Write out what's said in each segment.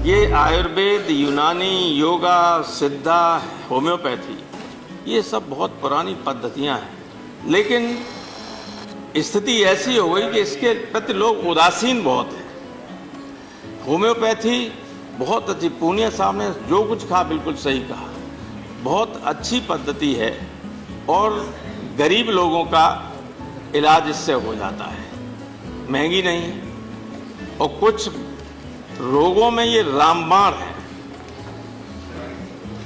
ये आयुर्वेद, यूनानी, योगा, सिद्धा, होम्योपैथी, ये सब बहुत पुरानी पद्धतियां हैं, लेकिन स्थिति ऐसी हो गई कि इसके प्रति लोग उदासीन बहुत हैं। होम्योपैथी बहुत अच्छी, पूनिया साहब ने जो कुछ कहा बिल्कुल सही कहा, बहुत अच्छी पद्धति है और गरीब लोगों का इलाज इससे हो जाता है, महंगी नहीं है और कुछ रोगों में ये रामबाण है।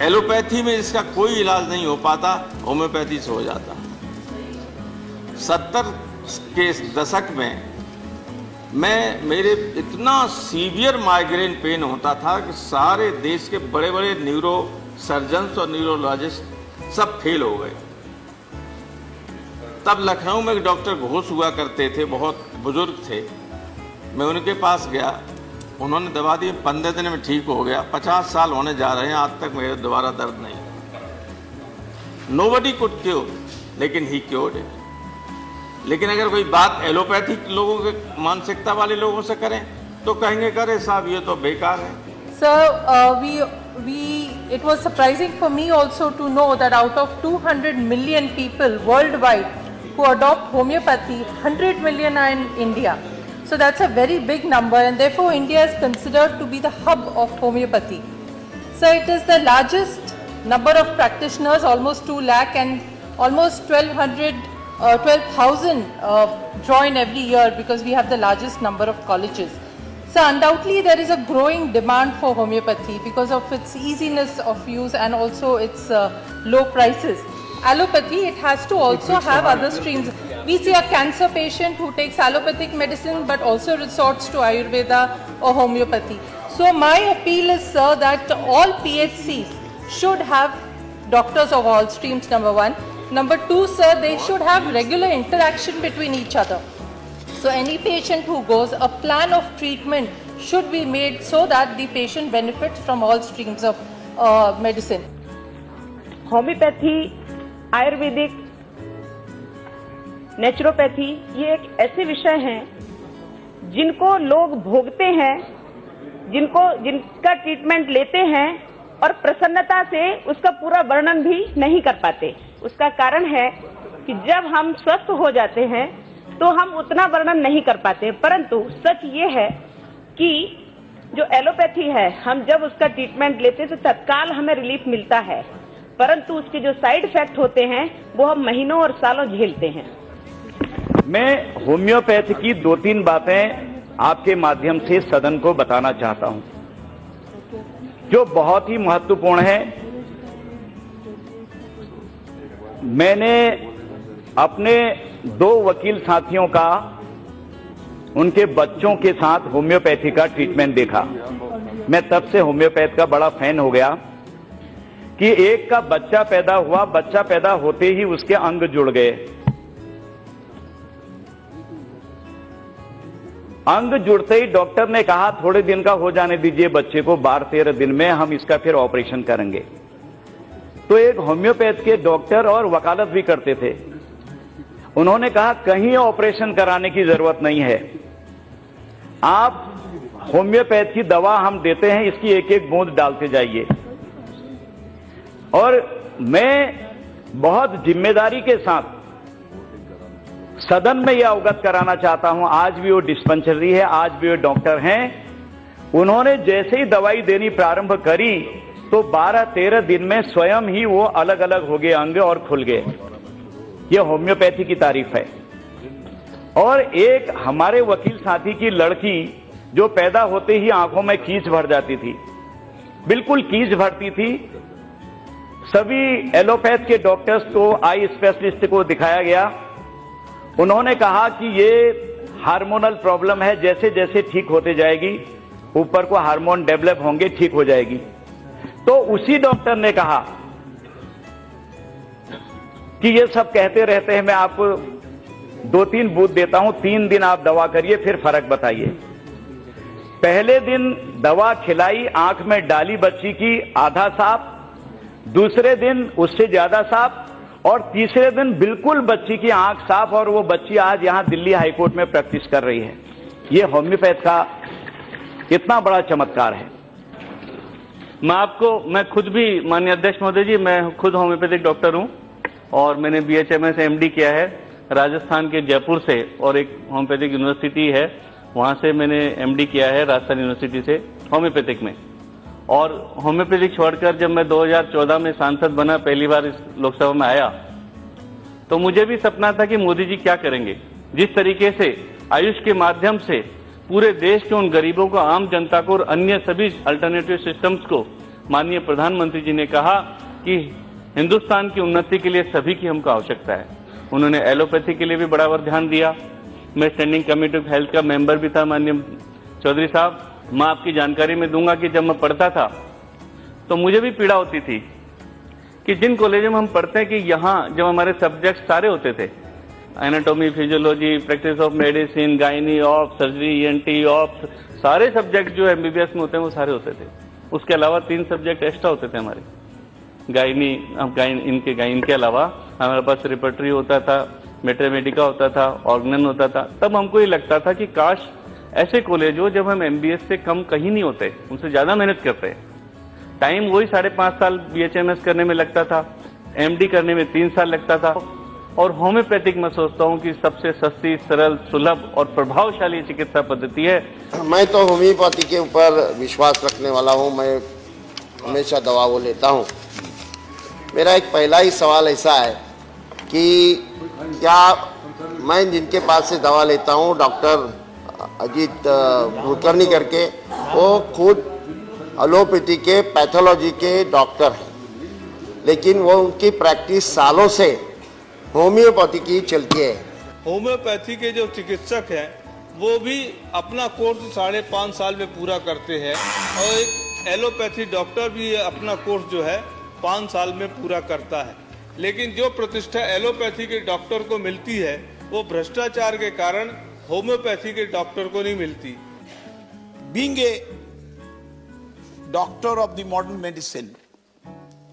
एलोपैथी में इसका कोई इलाज नहीं हो पाता, होम्योपैथी से हो जाता। 70 के दशक में मेरे इतना सीवियर माइग्रेन पेन होता था कि सारे देश के बड़े बड़े न्यूरो सर्जन्स और न्यूरोलॉजिस्ट सब फेल हो गए। तब लखनऊ में एक डॉक्टर घोष हुआ करते थे, बहुत बुजुर्ग थे, मैं उनके पास गया, उन्होंने दवा दी, 15 दिन में ठीक हो गया। 50 साल होने जा रहे हैं, आज तक मेरे दोबारा दर्द नहीं। नोबडी कुड क्योर, लेकिन ही क्योर्ड इट। लेकिन अगर कोई बात एलोपैथिक लोगों के मानसिकता वाले लोगों से करें तो कहेंगे करे साहब ये तो बेकार है। Sir, it was surprising for me also to know that out of 200 million people worldwide who adopt homeopathy, 100 million are in India. So that's a very big number, and therefore India is considered to be the hub of homeopathy. So it is the largest number of practitioners, almost 2 lakh, and almost 12,000 join every year because we have the largest number of colleges. So undoubtedly there is a growing demand for homeopathy because of its easiness of use and also its low prices. Allopathy, it has to also have other streams. We see a cancer patient who takes allopathic medicine but also resorts to Ayurveda or homeopathy. So my appeal is, sir, that all PHCs should have doctors of all streams, number one. Number two, sir, they should have regular interaction between each other. So any patient who goes, a plan of treatment should be made so that the patient benefits from all streams of medicine. Homeopathy, Ayurvedic, naturopathy, ये एक ऐसे विषय हैं जिनको लोग भोगते हैं, जिनका ट्रीटमेंट लेते हैं और प्रसन्नता से उसका पूरा वर्णन भी नहीं कर पाते। उसका कारण है कि जब हम स्वस्थ हो जाते हैं तो हम उतना वर्णन नहीं कर पाते, परंतु सच ये है कि जो एलोपैथी है, हम जब उसका ट्रीटमेंट लेते हैं तो तत्काल हमें रिलीफ मिलता है, परंतु उसके जो साइड इफेक्ट होते हैं वो हम महीनों और सालों झेलते हैं। मैं होम्योपैथी की 2-3 बातें आपके माध्यम से सदन को बताना चाहता हूं, जो बहुत ही महत्वपूर्ण है। मैंने अपने 2 वकील साथियों का उनके बच्चों के साथ होम्योपैथी का ट्रीटमेंट देखा। मैं तब से होम्योपैथ का बड़ा फैन हो गया कि एक का बच्चा पैदा हुआ, बच्चा पैदा होते ही उसके अंग जुड़ गए। अंग जुड़ते ही डॉक्टर ने कहा थोड़े दिन का हो जाने दीजिए बच्चे को, 12-13 दिन में हम इसका फिर ऑपरेशन करेंगे। तो एक होम्योपैथ के डॉक्टर और वकालत भी करते थे, उन्होंने कहा कहीं ऑपरेशन कराने की जरूरत नहीं है, आप होम्योपैथ की दवा हम देते हैं, इसकी एक एक बूंद डालते जाइए। और मैं बहुत जिम्मेदारी के साथ सदन में यह अवगत कराना चाहता हूं, आज भी वो डिस्पेंसरी है, आज भी वो डॉक्टर हैं, उन्होंने जैसे ही दवाई देनी प्रारंभ करी तो 12-13 दिन में स्वयं ही वो अलग अलग हो गए अंग और खुल गए। यह होम्योपैथी की तारीफ है। और एक हमारे वकील साथी की लड़की जो पैदा होते ही आंखों में कीच भर जाती थी, बिल्कुल कीच भरती थी। सभी एलोपैथ के डॉक्टर्स को, आई स्पेशलिस्ट को दिखाया गया, उन्होंने कहा कि ये हार्मोनल प्रॉब्लम है, जैसे जैसे ठीक होते जाएगी ऊपर को हार्मोन डेवलप होंगे, ठीक हो जाएगी। तो उसी डॉक्टर ने कहा कि ये सब कहते रहते हैं, मैं आपको 2-3 बूथ देता हूं, 3 दिन आप दवा करिए फिर फर्क बताइए। पहले दिन दवा खिलाई, आंख में डाली बच्ची की, आधा साफ, दूसरे दिन उससे ज्यादा साफ, और तीसरे दिन बिल्कुल बच्ची की आंख साफ, और वो बच्ची आज यहां दिल्ली हाईकोर्ट में प्रैक्टिस कर रही है। ये होम्योपैथ का इतना बड़ा चमत्कार है। मैं खुद भी, माननीय अध्यक्ष महोदय जी, मैं खुद होम्योपैथिक डॉक्टर हूं और मैंने BHMS MD किया है राजस्थान के जयपुर से, और एक होम्योपैथिक यूनिवर्सिटी है वहां से मैंने MD किया है राजस्थान यूनिवर्सिटी से होम्योपैथिक में। और होम्योपैथिक छोड़कर जब मैं 2014 में सांसद बना, पहली बार इस लोकसभा में आया, तो मुझे भी सपना था कि मोदी जी क्या करेंगे। जिस तरीके से आयुष के माध्यम से पूरे देश के उन गरीबों को, आम जनता को और अन्य सभी अल्टरनेटिव सिस्टम्स को माननीय प्रधानमंत्री जी ने कहा कि हिंदुस्तान की उन्नति के लिए सभी की हमको आवश्यकता है। उन्होंने एलोपैथी के लिए भी बराबर ध्यान दिया। मैं स्टैंडिंग कमेटी ऑफ हेल्थ का मेंबर भी था माननीय चौधरी साहब। मैं आपकी जानकारी में दूंगा कि जब मैं पढ़ता था तो मुझे भी पीड़ा होती थी कि जिन कॉलेजों में हम पढ़ते हैं कि यहाँ जब हमारे सब्जेक्ट सारे होते थे, anatomy, physiology, practice of medicine, gynae, of surgery, ENT, of, सारे सब्जेक्ट जो MBBS में होते हैं वो सारे होते थे। उसके अलावा 3 सब्जेक्ट एक्स्ट्रा होते थे हमारे, गायनी, इनके अलावा हमारे पास रिपर्टरी होता था, मैथमेटिका होता था, ऑर्गनन होता था। तब हमको ये लगता था कि काश ऐसे कॉलेज हो जब हम MBS से कम कहीं नहीं होते, उनसे ज्यादा मेहनत करते हैं। टाइम वही 5.5 साल BHMS करने में लगता था, MD करने में 3 साल लगता था, और होम्योपैथिक मैं सोचता हूं कि सबसे सस्ती, सरल, सुलभ और प्रभावशाली चिकित्सा पद्धति है। मैं तो होम्योपैथी के ऊपर विश्वास रखने वाला हूं। मैं हमेशा दवा वो लेता हूं। मेरा एक पहला ही सवाल ऐसा है कि क्या मैं जिनके पास से दवा लेता हूं, डॉक्टर अजीत कुलकर्णी करके, वो खुद एलोपैथी के, पैथोलॉजी के डॉक्टर हैं, लेकिन वो उनकी प्रैक्टिस सालों से होम्योपैथी की चलती है। होम्योपैथी के जो चिकित्सक हैं वो भी अपना कोर्स 5.5 साल में पूरा करते हैं, और एक एलोपैथी डॉक्टर भी अपना कोर्स जो है 5 साल में पूरा करता है। लेकिन जो प्रतिष्ठा एलोपैथी के डॉक्टर को मिलती है वो भ्रष्टाचार के कारण होम्योपैथी के डॉक्टर को नहीं मिलती। Being a doctor of the modern medicine,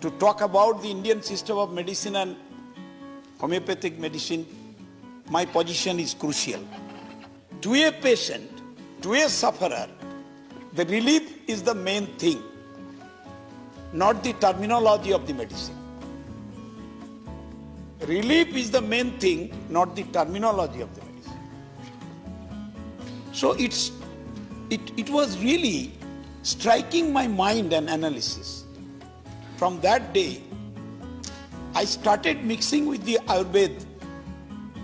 to talk about the Indian system of medicine and homeopathic medicine, my position is crucial. To a patient, to a sufferer, the relief is the main thing, not the terminology of the medicine. Relief is the main thing, not the terminology of the medicine. So it was really striking my mind and analysis. From that day, I started mixing with the Ayurveda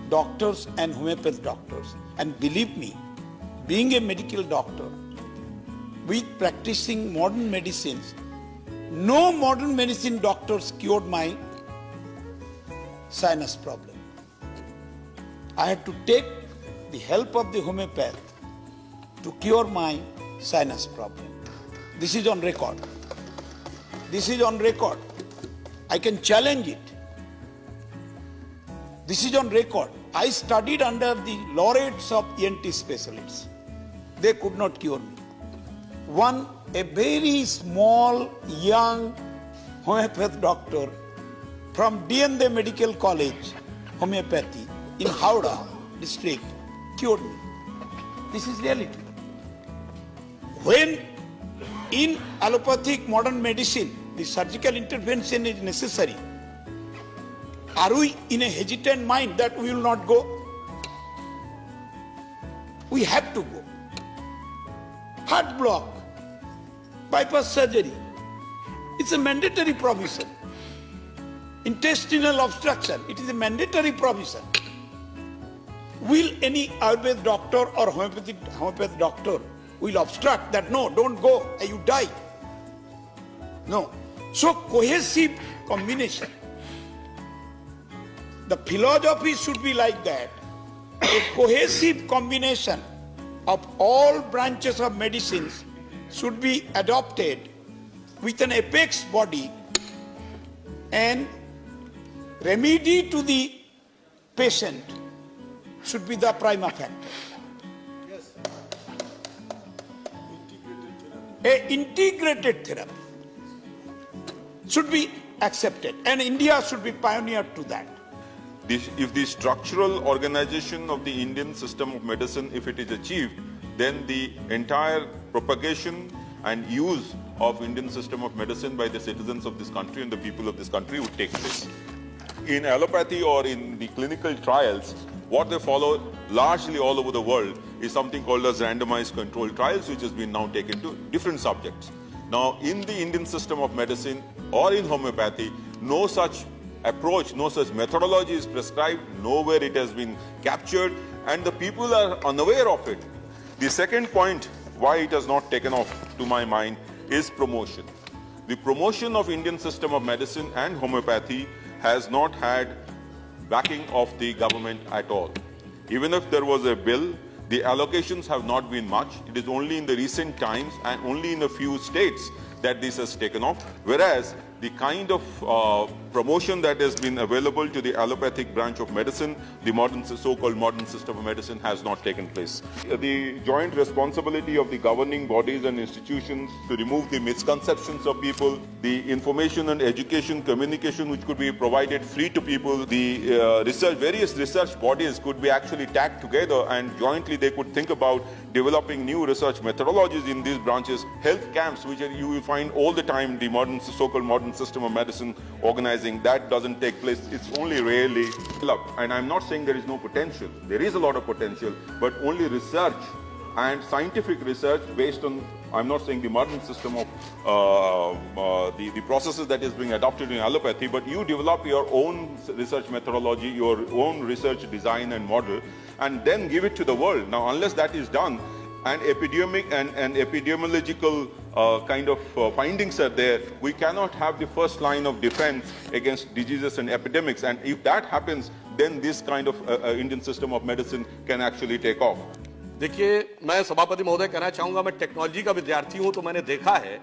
doctors and homeopathic doctors. And believe me, being a medical doctor with practicing modern medicines, no modern medicine doctors cured my sinus problem. I had to take the help of the homeopath to cure my sinus problem. This is on record. This is on record. I can challenge it. This is on record. I studied under the laureates of ENT specialists. They could not cure me. A very small, young homeopathic doctor from DND Medical College, homeopathy, in Howrah district, cured me. This is reality. When in allopathic modern medicine, the surgical intervention is necessary, are we in a hesitant mind that we will not go? We have to go. Heart block, bypass surgery, it's a mandatory provision. Intestinal obstruction, it is a mandatory provision. Will any Ayurvedic doctor or homeopathic doctor will obstruct that? No, don't go, you die. No. So cohesive combination. The philosophy should be like that. A cohesive combination of all branches of medicines should be adopted with an apex body, and remedy to the patient should be the prima factor. A integrated therapy should be accepted, and India should be pioneer to that. If the structural organization of the Indian system of medicine, if it is achieved, then the entire propagation and use of Indian system of medicine by the citizens of this country and the people of this country would take place. In allopathy or in the clinical trials, what they follow largely all over the world is something called as randomized controlled trials, which has been now taken to different subjects. Now, in the Indian system of medicine or in homeopathy, no such approach, no such methodology is prescribed, nowhere it has been captured, and the people are unaware of it. The second point why it has not taken off, to my mind, is promotion. The promotion of Indian system of medicine and homeopathy has not had backing of the government at all. Even if there was a bill, the allocations have not been much. It is only in the recent times and only in a few states that this has taken off, whereas the kind of promotion that has been available to the allopathic branch of medicine, the modern, so-called modern system of medicine, has not taken place. The joint responsibility of the governing bodies and institutions to remove the misconceptions of people, the information and education communication which could be provided free to people, the various research bodies could be actually tagged together and jointly they could think about developing new research methodologies in these branches, health camps, which you will find all the time, the modern, so-called modern system of medicine organizing, that doesn't take place. It's only rarely developed. And I'm not saying there is no potential. There is a lot of potential, but only research and scientific research based on, I'm not saying the modern system of the processes that is being adopted in allopathy, but you develop your own research methodology, your own research design and model, and then give it to the world. Now, unless that is done, and epidemiological kind of findings are there, we cannot have the first line of defense against diseases and epidemics. And if that happens, then this kind of Indian system of medicine can actually take off. देखिए, मैं सभापति महोदय कहना चाहूंगा, मैं technology का विद्यार्थी हूं, तो मैंने देखा है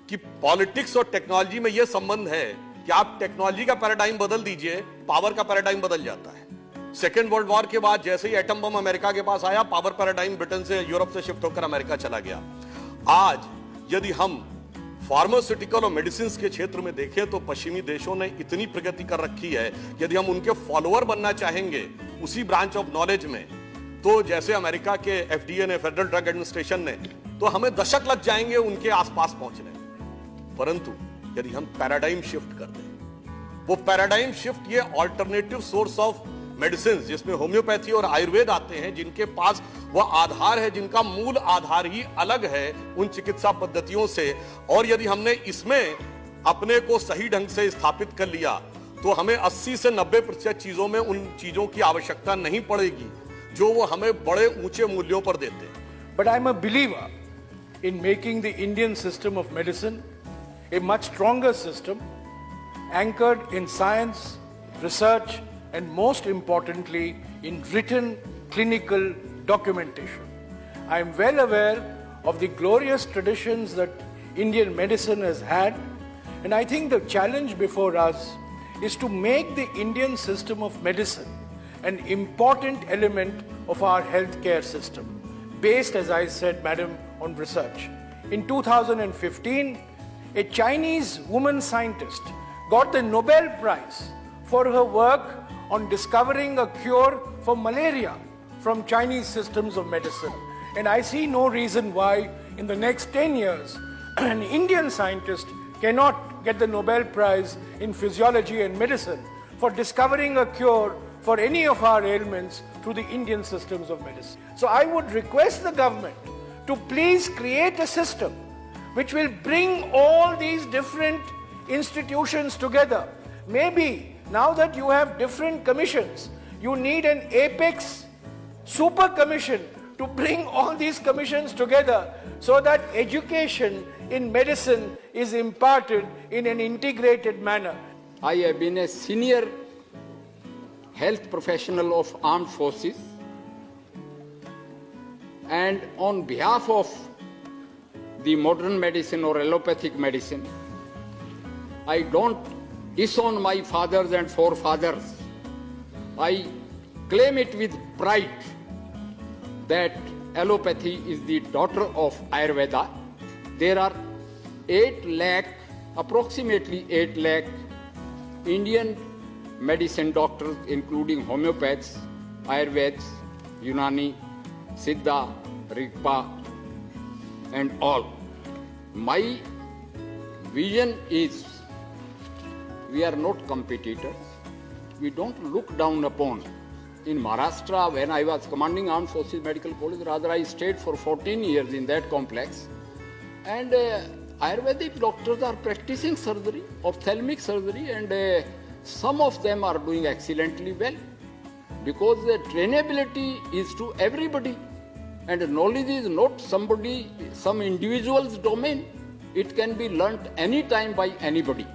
कि पॉलिटिक्स और टेक्नोलॉजी में यह संबंध है कि आप टेक्नोलॉजी का पैराडाइम बदल दीजिए, पावर का पैराडाइम बदल जाता है। सेकेंड वर्ल्ड वॉर के बाद जैसे ही एटम बम अमेरिका के पास आया, पावर पैराडाइम ब्रिटेन से, यूरोप से शिफ्ट होकर अमेरिका चला गया। आज यदि हम फार्मास्यूटिकल और मेडिसिन के क्षेत्र में देखें तो पश्चिमी देशों ने इतनी प्रगति कर रखी है, यदि हम उनके फॉलोअर बनना चाहेंगे उसी ब्रांच ऑफ नॉलेज में, तो जैसे अमेरिका के एफडीए ने, फेडरल ड्रग एडमिनिस्ट्रेशन ने, तो हमें दशक लग जाएंगे उनके आसपास पहुंचने। परंतु यदि हम पैराडाइम शिफ्ट कर दें, वो पैराडाइम शिफ्ट, ये ऑल्टरनेटिव सोर्स ऑफ मेडिसिन जिसमें होम्योपैथी और आयुर्वेद आते हैं, जिनके पास वह आधार है, जिनका मूल आधार ही अलग है उन चिकित्सा पद्धतियों से, और यदि हमने इसमें अपने को सही ढंग से स्थापित कर लिया तो हमें 80 से 90% चीजों में उन चीजों की आवश्यकता नहीं पड़ेगी जो वो हमें बड़े ऊंचे मूल्यों पर देते हैं। But I'm a believer in making the Indian system of medicine a much stronger system, anchored in science, research, and most importantly, in written clinical documentation. I am well aware of the glorious traditions that Indian medicine has had, and I think the challenge before us is to make the Indian system of medicine an important element of our healthcare system, based, as I said, Madam, on research. In 2015, a Chinese woman scientist got the Nobel Prize for her work on discovering a cure for malaria from Chinese systems of medicine. And I see no reason why in the next 10 years, an Indian scientist cannot get the Nobel Prize in physiology and medicine for discovering a cure for any of our ailments through the Indian systems of medicine. So I would request the government to please create a system which will bring all these different institutions together. Maybe now that you have different commissions, you need an apex super commission to bring all these commissions together so that education in medicine is imparted in an integrated manner. I have been a senior health professional of armed forces, and on behalf of the modern medicine or allopathic medicine, I don't disown my fathers and forefathers. I claim it with pride that allopathy is the daughter of Ayurveda. There are 8 lakh, approximately 8 lakh Indian medicine doctors, including homeopaths, Ayurveds, Unani, Siddha, Rigpa, and all. My vision is we are not competitors. We don't look down upon. In Maharashtra, when I was commanding Armed Forces Medical College, rather I stayed for 14 years in that complex. And Ayurvedic doctors are practicing surgery, ophthalmic surgery, and some of them are doing excellently well. Because the trainability is to everybody. And knowledge is not some individual's domain. It can be learnt anytime by anybody.